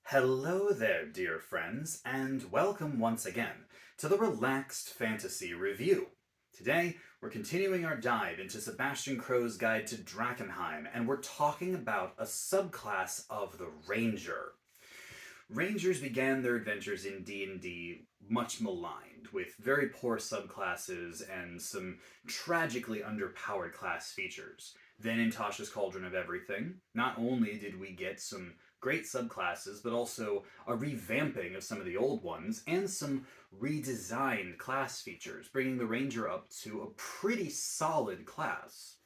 Hello there, dear friends, and welcome once again to the Relaxed Fantasy Review. Today, we're continuing our dive into Sebastian Crow's Guide to Drakkenheim, and we're talking about a subclass of the Ranger. Rangers began their adventures in D&D much maligned, with very poor subclasses and some tragically underpowered class features. Then in Tasha's Cauldron of Everything, not only did we get some great subclasses, but also a revamping of some of the old ones, and some redesigned class features, bringing the Ranger up to a pretty solid class.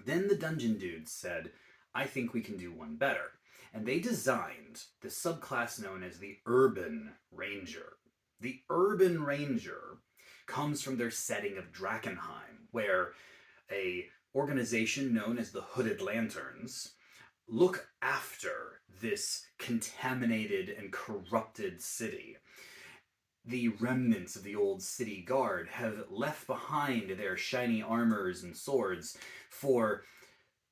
Then the Dungeon Dudes said, I think we can do one better. And they designed the subclass known as the Urban Ranger. The Urban Ranger comes from their setting of Drakkenheim, where a organization known as the Hooded Lanterns look after this contaminated and corrupted city. The remnants of the old city guard have left behind their shiny armors and swords for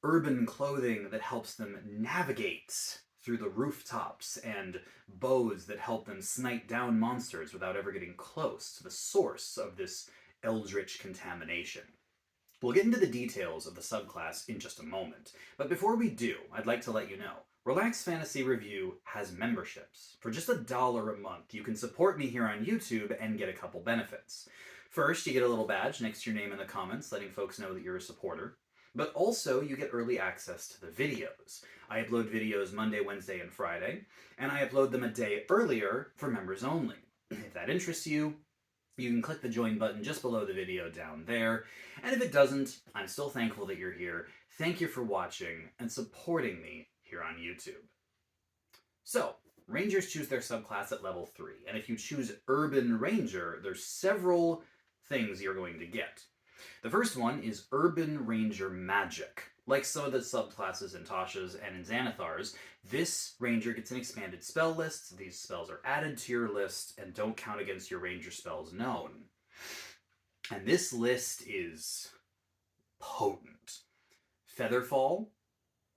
urban clothing that helps them navigate through the rooftops and bows that help them snipe down monsters without ever getting close to the source of this eldritch contamination. We'll get into the details of the subclass in just a moment, but before we do, I'd like to let you know Relaxed Fantasy Review has memberships. For just $1 a month, you can support me here on YouTube and get a couple benefits. First, you get a little badge next to your name in the comments, letting folks know that you're a supporter. But also, you get early access to the videos. I upload videos Monday, Wednesday, and Friday, and I upload them a day earlier for members only. If that interests you, you can click the join button just below the video down there. And if it doesn't, I'm still thankful that you're here. Thank you for watching and supporting me here on YouTube. So, Rangers choose their subclass at level 3, and if you choose Urban Ranger, there's several things you're going to get. The first one is Urban Ranger Magic. Like some of the subclasses in Tasha's and in Xanathar's, this Ranger gets an expanded spell list. These spells are added to your list and don't count against your Ranger spells known. And this list is potent. Featherfall,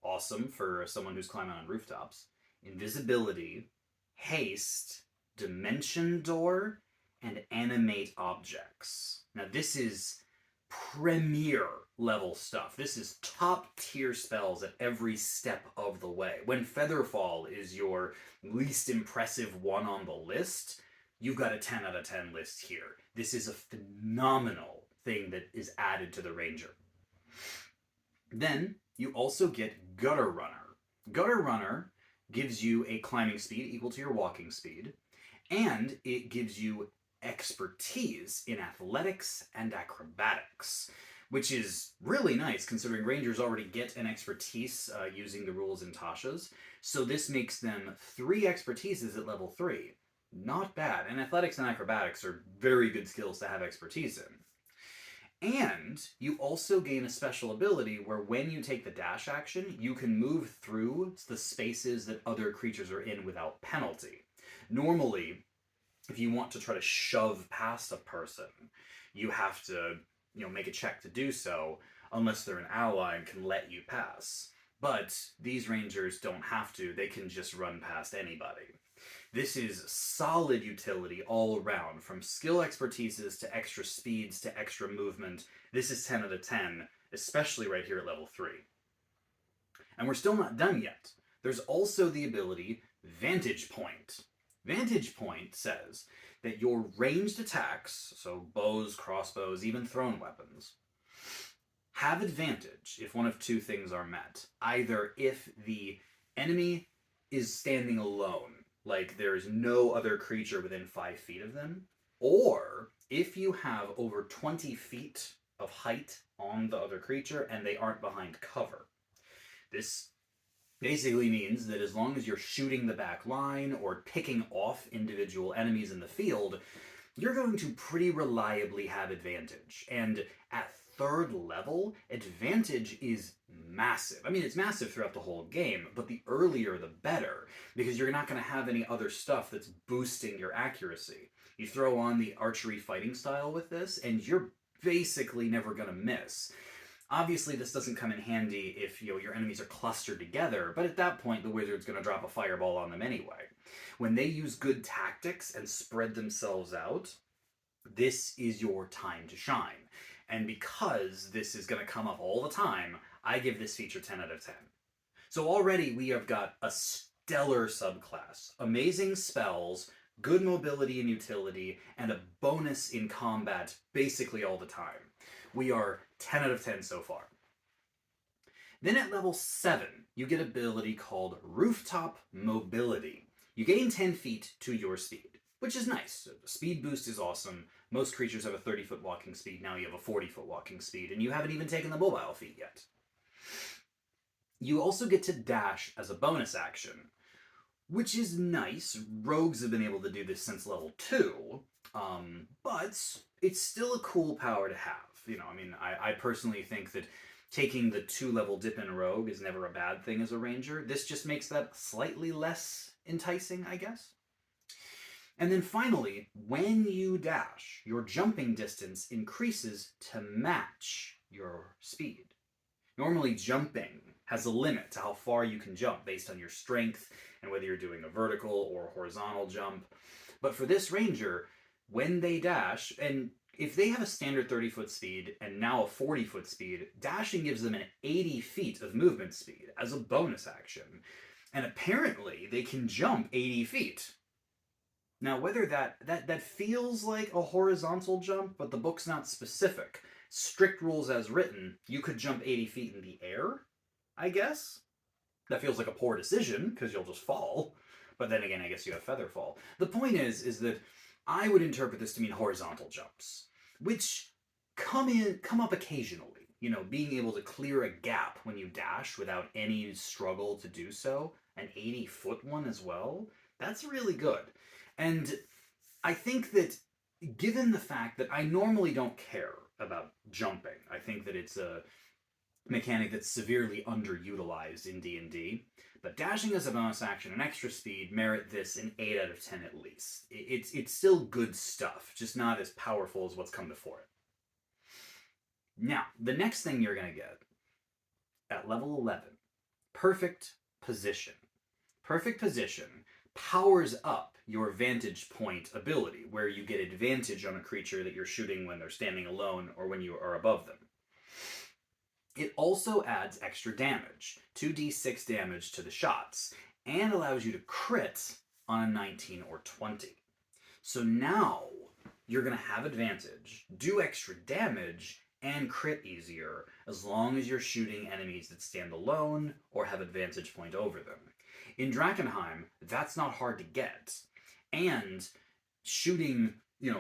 awesome for someone who's climbing on rooftops. Invisibility, Haste, Dimension Door, and Animate Objects. Now this is premier level stuff. This is top tier spells at every step of the way. When Featherfall is your least impressive one on the list, you've got a 10 out of 10 list here. This is a phenomenal thing that is added to the Ranger. Then you also get Gutter Runner. Gutter Runner gives you a climbing speed equal to your walking speed, and it gives you expertise in athletics and acrobatics, which is really nice considering Rangers already get an expertise using the rules in Tasha's. So this makes them 3 expertises at level 3. Not bad. And athletics and acrobatics are very good skills to have expertise in. And you also gain a special ability where when you take the dash action, you can move through the spaces that other creatures are in without penalty. Normally, if you want to try to shove past a person, you have to, make a check to do so, unless they're an ally and can let you pass. But these Rangers don't have to, they can just run past anybody. This is solid utility all around, from skill expertises to extra speeds to extra movement. This is 10 out of 10, especially right here at level 3. And we're still not done yet. There's also the ability Vantage Point. Vantage Point says that your ranged attacks, so bows, crossbows, even thrown weapons, have advantage if one of 2 things are met. Either if the enemy is standing alone, like there's no other creature within 5 feet of them, or if you have over 20 feet of height on the other creature and they aren't behind cover. This basically means that as long as you're shooting the back line or picking off individual enemies in the field, you're going to pretty reliably have advantage. And at 3rd level, advantage is massive. I mean, it's massive throughout the whole game, but the earlier the better, because you're not going to have any other stuff that's boosting your accuracy. You throw on the archery fighting style with this, and you're basically never going to miss. Obviously, this doesn't come in handy if your enemies are clustered together, but at that point, the wizard's going to drop a fireball on them anyway. When they use good tactics and spread themselves out, this is your time to shine. And because this is going to come up all the time, I give this feature 10 out of 10. So already we have got a stellar subclass, amazing spells, good mobility and utility, and a bonus in combat basically all the time. We are 10 out of 10 so far. Then at level 7, you get an ability called Rooftop Mobility. You gain 10 feet to your speed, which is nice. The speed boost is awesome. Most creatures have a 30-foot walking speed. Now you have a 40-foot walking speed, and you haven't even taken the mobile feat yet. You also get to dash as a bonus action, which is nice. Rogues have been able to do this since level 2, but it's still a cool power to have. I personally think that taking the 2-level dip in rogue is never a bad thing as a ranger. This just makes that slightly less enticing, I guess. And then finally, when you dash, your jumping distance increases to match your speed. Normally, jumping has a limit to how far you can jump based on your strength and whether you're doing a vertical or horizontal jump. But for this ranger, when they dash, and if they have a standard 30-foot speed and now a 40-foot speed, dashing gives them an 80 feet of movement speed as a bonus action. And apparently, they can jump 80 feet. Now, whether that feels like a horizontal jump, but the book's not specific. Strict rules as written, you could jump 80 feet in the air, I guess. That feels like a poor decision, because you'll just fall. But then again, I guess you have feather fall. The point is that I would interpret this to mean horizontal jumps, which come up occasionally. Being able to clear a gap when you dash without any struggle to do so, an 80-foot one as well, that's really good. And I think that given the fact that I normally don't care about jumping, I think that it's a mechanic that's severely underutilized in D&D, but dashing as a bonus action and extra speed merit this an 8 out of 10 at least. It's still good stuff, just not as powerful as what's come before it. Now, the next thing you're going to get at level 11, Perfect Position. Perfect Position powers up your vantage point ability, where you get advantage on a creature that you're shooting when they're standing alone or when you are above them. It also adds extra damage, 2d6 damage to the shots, and allows you to crit on a 19 or 20. So now you're going to have advantage, do extra damage, and crit easier, as long as you're shooting enemies that stand alone or have advantage point over them. In Drakenheim, that's not hard to get. And shooting,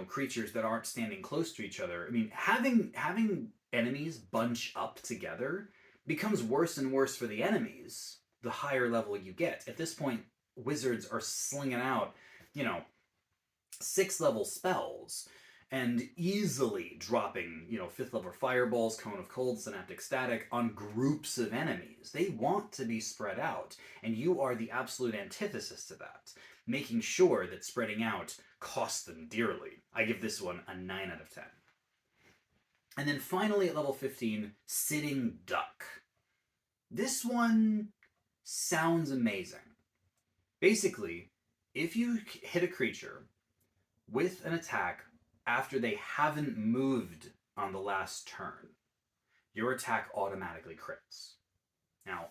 creatures that aren't standing close to each other, having enemies bunch up together becomes worse and worse for the enemies the higher level you get. At this point, wizards are slinging out, 6-level spells and easily dropping, 5th level fireballs, Cone of Cold, Synaptic Static on groups of enemies. They want to be spread out, and you are the absolute antithesis to that, making sure that spreading out costs them dearly. I give this one a 9 out of 10. And then finally at level 15, Sitting Duck. This one sounds amazing. Basically, if you hit a creature with an attack after they haven't moved on the last turn, your attack automatically crits. Now,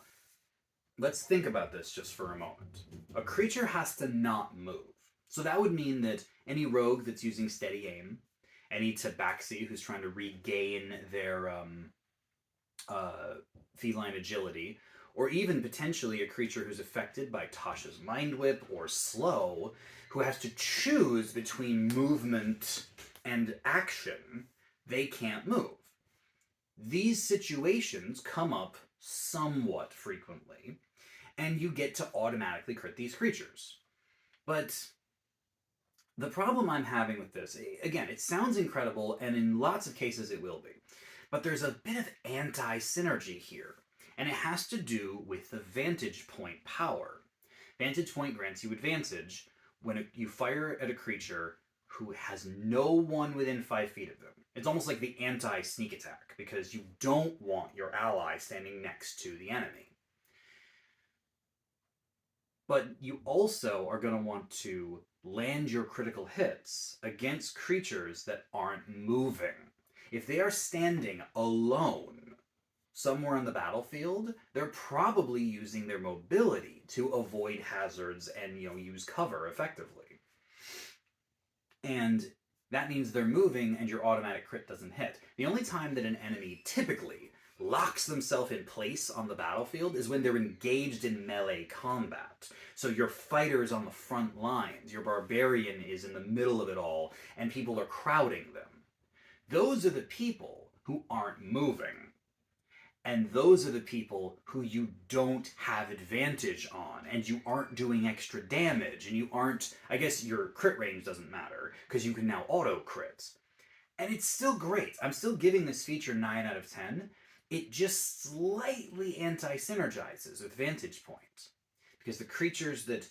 let's think about this just for a moment. A creature has to not move. So that would mean that any rogue that's using steady aim, any tabaxi who's trying to regain their feline agility, or even potentially a creature who's affected by Tasha's Mind Whip or slow, who has to choose between movement and action, they can't move. These situations come up somewhat frequently, and you get to automatically crit these creatures. But the problem I'm having with this, again, it sounds incredible, and in lots of cases it will be, but there's a bit of anti-synergy here, and it has to do with the vantage point power. Vantage point grants you advantage when you fire at a creature who has no one within 5 feet of them. It's almost like the anti-sneak attack, because you don't want your ally standing next to the enemy. But you also are going to want to land your critical hits against creatures that aren't moving. If they are standing alone somewhere on the battlefield, they're probably using their mobility to avoid hazards and, use cover effectively. And that means they're moving and your automatic crit doesn't hit. The only time that an enemy typically locks themselves in place on the battlefield is when they're engaged in melee combat. So your fighter's on the front lines, your barbarian is in the middle of it all, and people are crowding them. Those are the people who aren't moving. And those are the people who you don't have advantage on, and you aren't doing extra damage, and you aren't, I guess your crit range doesn't matter, because you can now auto-crit. And it's still great. I'm still giving this feature 9 out of 10. It just slightly anti-synergizes with Vantage Point, because the creatures that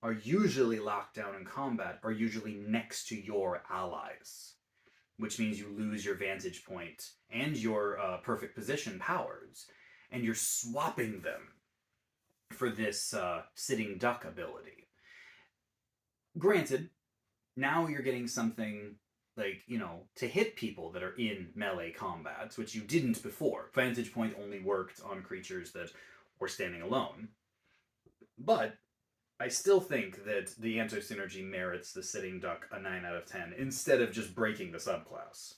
are usually locked down in combat are usually next to your allies, which means you lose your Vantage Point and your perfect position powers, and you're swapping them for this sitting duck ability. Granted, now you're getting something like, to hit people that are in melee combats, which you didn't before. Vantage Point only worked on creatures that were standing alone. But I still think that the anti-synergy merits the sitting duck a 9 out of 10, instead of just breaking the subclass.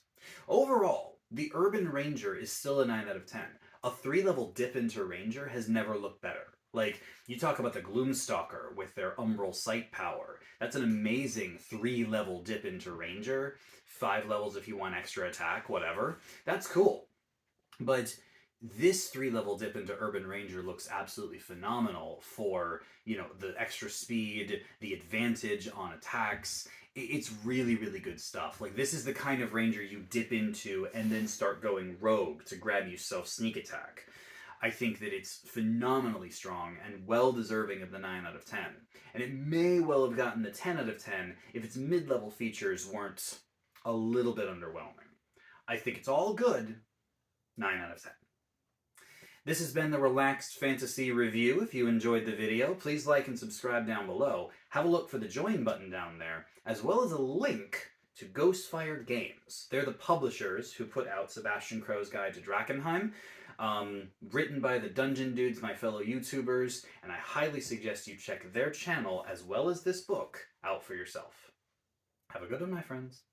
Overall, the Urban Ranger is still a 9 out of 10. A 3-level dip into Ranger has never looked better. Like, you talk about the Gloomstalker with their Umbral Sight power. That's an amazing 3-level dip into Ranger. 5 levels if you want extra attack, whatever. That's cool. But this 3-level dip into Urban Ranger looks absolutely phenomenal for, the extra speed, the advantage on attacks. It's really, really good stuff. Like, this is the kind of Ranger you dip into and then start going rogue to grab yourself sneak attack. I think that it's phenomenally strong and well deserving of the 9 out of 10. And it may well have gotten the 10 out of 10 if its mid-level features weren't a little bit underwhelming. I think it's all good. 9 out of 10. This has been the Relaxed Fantasy Review. If you enjoyed the video, please like and subscribe down below. Have a look for the join button down there, as well as a link to Ghostfired Games. They're the publishers who put out Sebastian Crow's Guide to Drakkenheim, written by the Dungeon Dudes, my fellow YouTubers, and I highly suggest you check their channel as well as this book out for yourself. Have a good one, my friends.